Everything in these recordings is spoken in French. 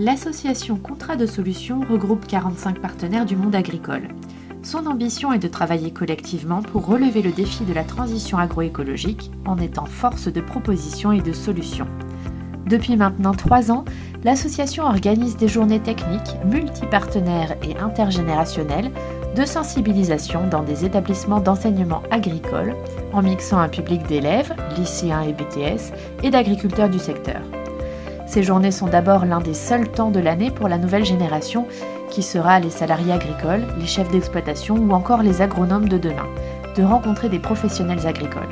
L'association Contrat de Solutions regroupe 45 partenaires du monde agricole. Son ambition est de travailler collectivement pour relever le défi de la transition agroécologique en étant force de proposition et de solutions. Depuis maintenant 3 ans, l'association organise des journées techniques, multipartenaires et intergénérationnelles de sensibilisation dans des établissements d'enseignement agricole en mixant un public d'élèves, lycéens et BTS et d'agriculteurs du secteur. Ces journées sont d'abord l'un des seuls temps de l'année pour la nouvelle génération qui sera les salariés agricoles, les chefs d'exploitation ou encore les agronomes de demain, de rencontrer des professionnels agricoles.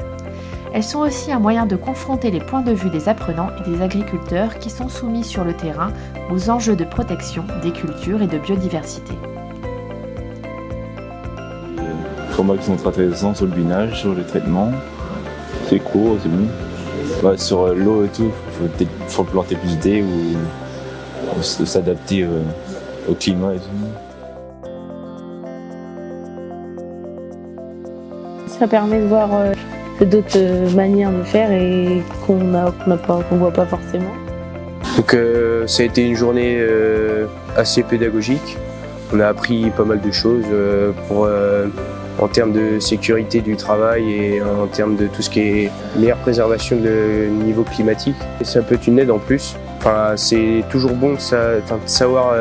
Elles sont aussi un moyen de confronter les points de vue des apprenants et des agriculteurs qui sont soumis sur le terrain aux enjeux de protection des cultures et de biodiversité. Les combats qui sont très intéressants sur le binage, sur le traitement, c'est court, c'est bon. Ouais, sur l'eau et tout, il faut planter plus d'aies ou s'adapter au climat et tout. Ça permet de voir d'autres manières de faire et qu'on voit pas forcément. Donc ça a été une journée assez pédagogique. On a appris pas mal de choses en termes de sécurité du travail et en termes de tout ce qui est meilleure préservation de niveau climatique. Et ça peut être une aide en plus. Enfin, c'est toujours bon de savoir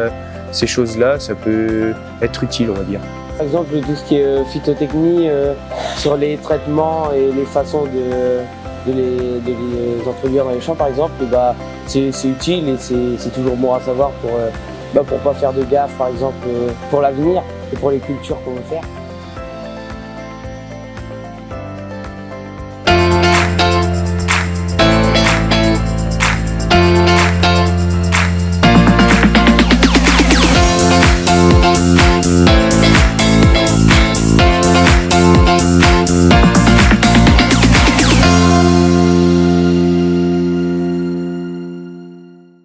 ces choses-là, ça peut être utile, on va dire. Par exemple, tout ce qui est phytotechnie, sur les traitements et les façons de les introduire dans les champs, par exemple, c'est utile et c'est toujours bon à savoir pour pas faire de gaffe, par exemple, pour l'avenir et pour les cultures qu'on veut faire.